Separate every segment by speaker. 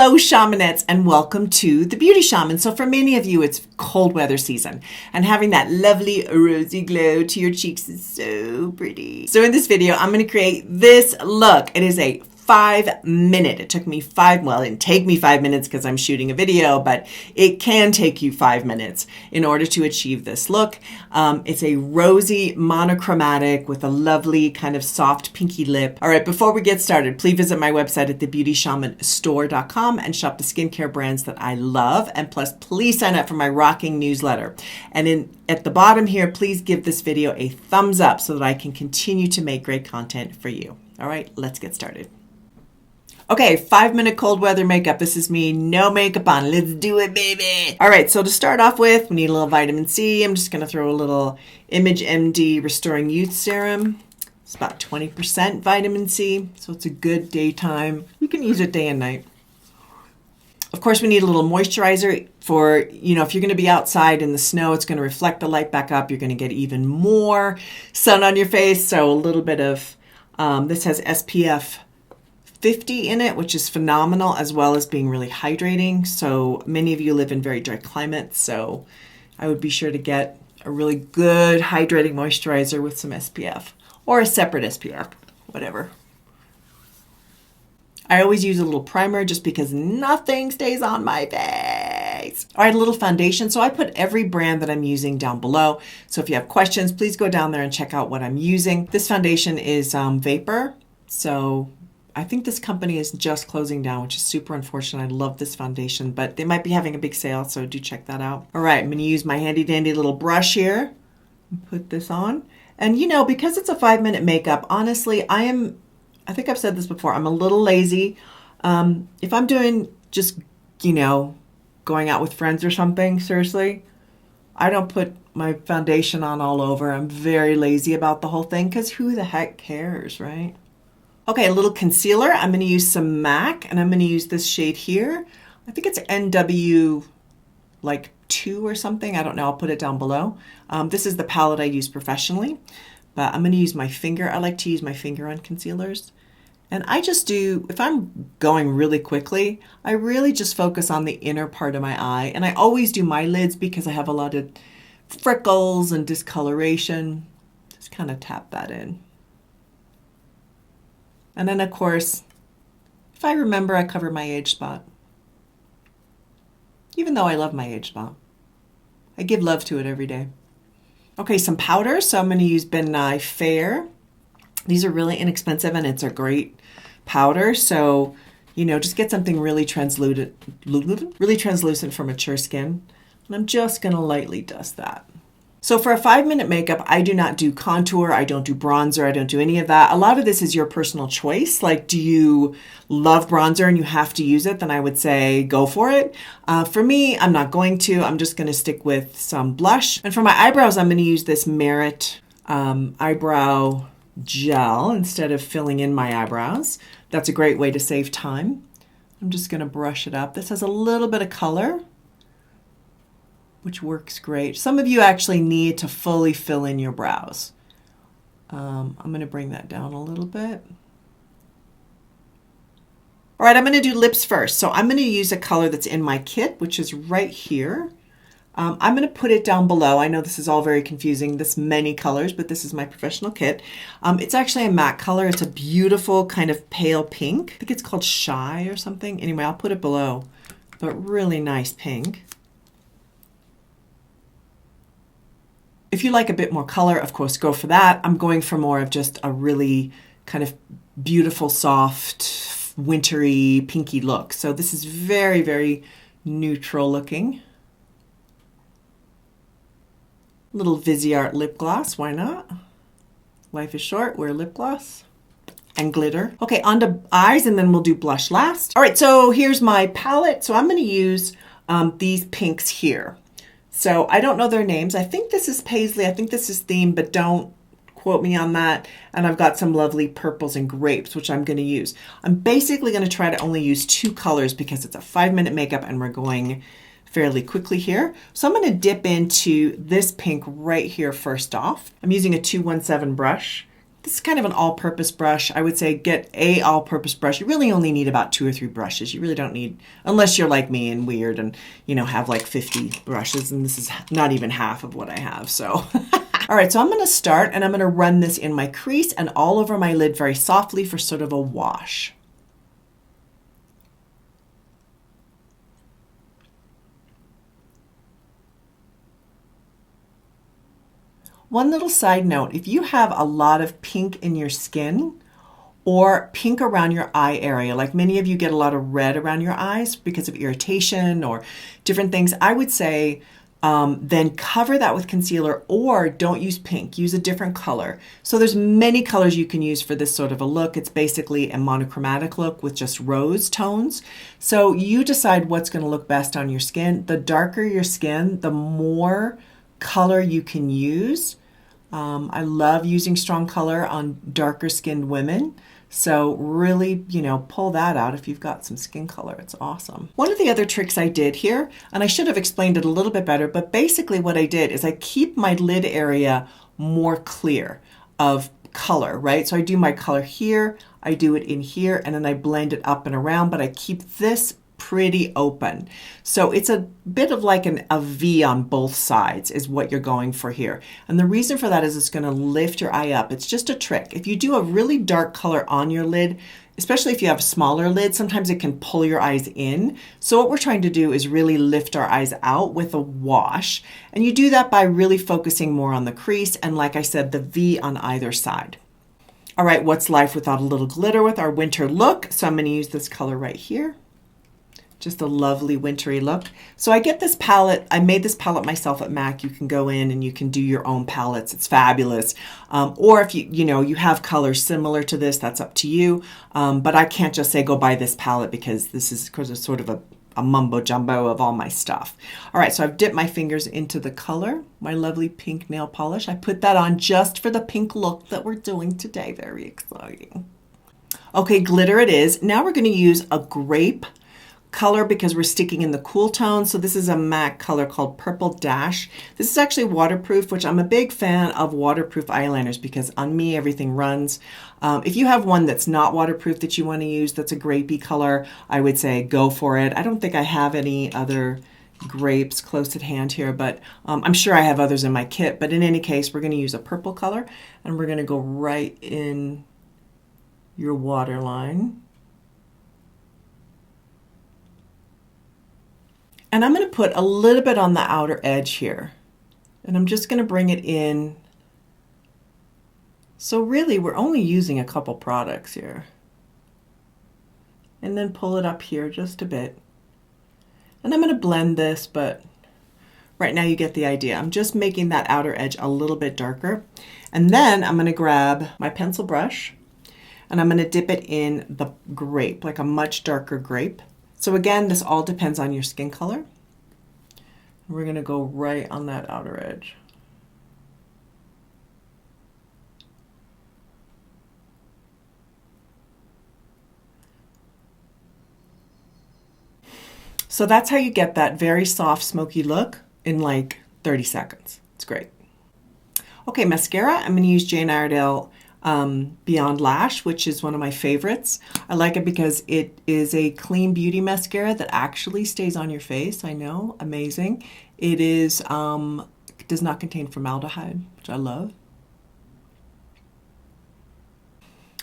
Speaker 1: Hello, Shamanettes, and welcome to The Beauty Shaman. So for many of you, it's cold weather season, and having that lovely rosy glow to your cheeks is so pretty. So in this video, I'm going to create this look. It is a 5-minute. It took me well, it didn't take me 5 minutes because I'm shooting a video, but it can take you 5 minutes in order to achieve this look. It's a rosy monochromatic with a lovely kind of soft pinky lip. All right, before we get started, please visit my website at thebeautyshamanstore.com and shop the skincare brands that I love. And plus, please sign up for my rocking newsletter. And at the bottom here, please give this video a thumbs up so that I can continue to make great content for you. All right, let's get started. Okay, 5-minute cold weather makeup. This is me, no makeup on. Let's do it, baby. All right, so to start off with, we need a little vitamin C. I'm just gonna throw a little Image MD Restoring Youth Serum. It's about 20% vitamin C, so it's a good daytime. You can use it day and night. Of course, we need a little moisturizer for, if you're gonna be outside in the snow, it's gonna reflect the light back up. You're gonna get even more sun on your face, so a little bit of, this has SPF 50 in it, which is phenomenal, as well as being really hydrating. So many of you live in very dry climates, so I would be sure to get a really good hydrating moisturizer with some SPF, or a separate SPF, whatever. I always use a little primer just because nothing stays on my face. All right, a little foundation. So I put every brand that I'm using down below. So if you have questions, please go down there and check out what I'm using. This foundation is Vapor. So I think this company is just closing down, which is super unfortunate. I love this foundation, but they might be having a big sale, so do check that out. All right, I'm gonna use my handy dandy little brush here and put this on. And because it's a 5-minute makeup, honestly, I think I've said this before, I'm a little lazy. If I'm doing just, going out with friends or something, seriously, I don't put my foundation on all over. I'm very lazy about the whole thing because who the heck cares, right? Okay, a little concealer. I'm going to use some MAC, and I'm going to use this shade here. I think it's NW like 2 or something. I don't know. I'll put it down below. This is the palette I use professionally, but I'm going to use my finger. I like to use my finger on concealers. And I just do, if I'm going really quickly, I really just focus on the inner part of my eye. And I always do my lids because I have a lot of freckles and discoloration. Just kind of tap that in. And then, of course, if I remember, I cover my age spot. Even though I love my age spot. I give love to it every day. Okay, some powder. So I'm going to use Ben Nye Fair. These are really inexpensive, and it's a great powder. So, just get something really translucent for mature skin. And I'm just going to lightly dust that. So for a 5-minute makeup, I do not do contour, I don't do bronzer, I don't do any of that. A lot of this is your personal choice. Like, do you love bronzer and you have to use it? Then I would say go for it. For me, I'm not going to. I'm just going to stick with some blush. And for my eyebrows, I'm going to use this Merit eyebrow gel instead of filling in my eyebrows. That's a great way to save time. I'm just going to brush it up. This has a little bit of color, which works great. Some of you actually need to fully fill in your brows. I'm going to bring that down a little bit. All right, I'm going to do lips first. So I'm going to use a color that's in my kit, which is right here. I'm going to put it down below. I know this is all very confusing, this many colors, but this is my professional kit. It's actually a matte color. It's a beautiful kind of pale pink. I think it's called Shy or something. Anyway, I'll put it below, but really nice pink. If you like a bit more color, of course, go for that. I'm going for more of just a really kind of beautiful, soft, wintry, pinky look. So this is very, very neutral looking. Little Viseart lip gloss, why not? Life is short, wear lip gloss. And glitter. Okay, on to eyes, and then we'll do blush last. All right, so here's my palette. So I'm gonna use these pinks here. So I don't know their names. I think this is Paisley. I think this is Theme, but don't quote me on that. And I've got some lovely purples and grapes, which I'm going to use. I'm basically going to try to only use 2 colors because it's a 5-minute makeup and we're going fairly quickly here. So I'm going to dip into this pink right here first off. I'm using a 217 brush. This is kind of an all-purpose brush. I would say get a all-purpose brush. You really only need about 2 or 3 brushes. You really don't need, unless you're like me and weird and, you know, have like 50 brushes, and this is not even half of what I have, so. All right, so I'm gonna start and I'm gonna run this in my crease and all over my lid very softly for sort of a wash. One little side note, if you have a lot of pink in your skin or pink around your eye area, like many of you get a lot of red around your eyes because of irritation or different things, I would say then cover that with concealer, or don't use pink, use a different color. So there's many colors you can use for this sort of a look. It's basically a monochromatic look with just rose tones. So you decide what's going to look best on your skin. The darker your skin, the more color you can use. I love using strong color on darker skinned women. So really, you know, pull that out if you've got some skin color. It's awesome. One of the other tricks I did here, and I should have explained it a little bit better, but basically what I did is I keep my lid area more clear of color, right? So I do my color here, I do it in here, and then I blend it up and around, but I keep this pretty open. So it's a bit of like a V on both sides is what you're going for here. And the reason for that is it's going to lift your eye up. It's just a trick. If you do a really dark color on your lid, especially if you have a smaller lid, sometimes it can pull your eyes in. So what we're trying to do is really lift our eyes out with a wash. And you do that by really focusing more on the crease and, like I said, the V on either side. All right, what's life without a little glitter with our winter look? So I'm going to use this color right here. Just a lovely wintry look. So I get this palette. I made this palette myself at MAC. You can go in and you can do your own palettes. It's fabulous. Or if you have colors similar to this, that's up to you. But I can't just say go buy this palette because this is sort of a mumbo jumbo of all my stuff. All right, so I've dipped my fingers into the color, my lovely pink nail polish. I put that on just for the pink look that we're doing today. Very exciting. Okay, glitter it is. Now we're going to use a grape color because we're sticking in the cool tone. So this is a MAC color called Purple Dash. This is actually waterproof, which I'm a big fan of waterproof eyeliners because on me everything runs. If you have one that's not waterproof that you want to use that's a grapey color, I would say go for it. I don't think I have any other grapes close at hand here, but I'm sure I have others in my kit. But in any case, we're going to use a purple color and we're going to go right in your waterline. And I'm going to put a little bit on the outer edge here. And I'm just going to bring it in. So really, we're only using a couple products here. And then pull it up here just a bit. And I'm going to blend this, but right now you get the idea. I'm just making that outer edge a little bit darker. And then I'm going to grab my pencil brush and I'm going to dip it in the grape, like a much darker grape. So again, this all depends on your skin color. We're going to go right on that outer edge. So that's how you get that very soft, smoky look in like 30 seconds. It's great. Okay, mascara. I'm going to use Jane Iredale Beyond Lash, which is one of my favorites. I like it because it is a clean beauty mascara that actually stays on your face. I know, amazing. It is does not contain formaldehyde, which I love.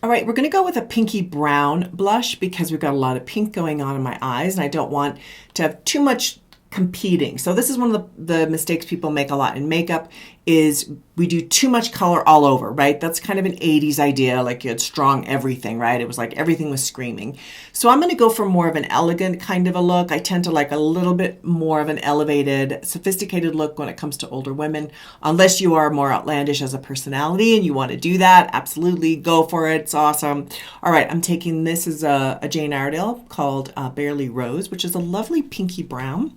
Speaker 1: All right, we're going to go with a pinky brown blush because we've got a lot of pink going on in my eyes and I don't want to have too much competing. So this is one of the mistakes people make a lot in makeup is we do too much color all over, right? That's kind of an 80s idea, like you had strong everything, right? It was like everything was screaming. So I'm going to go for more of an elegant kind of a look. I tend to like a little bit more of an elevated, sophisticated look when it comes to older women, unless you are more outlandish as a personality and you want to do that. Absolutely, go for it. It's awesome. All right, I'm taking this as a Jane Iredale called Barely Rose, which is a lovely pinky brown.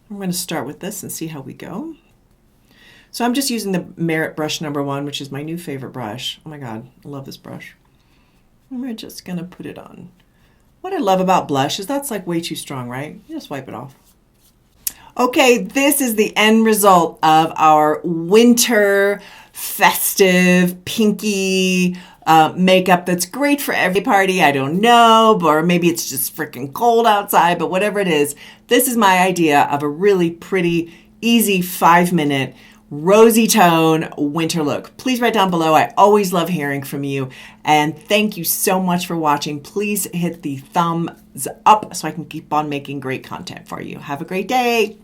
Speaker 1: I'm going to start with this and see how we go. So I'm just using the Merit brush number 1, which is my new favorite brush. Oh my God, I love this brush. And we're just going to put it on. What I love about blush is that's like way too strong, right? You just wipe it off. Okay, this is the end result of our winter festive, pinky makeup that's great for every party. I don't know, or maybe it's just freaking cold outside, but whatever it is, this is my idea of a really pretty, easy 5-minute rosy tone winter look. Please write down below. I always love hearing from you. And thank you so much for watching. Please hit the thumbs up so I can keep on making great content for you. Have a great day.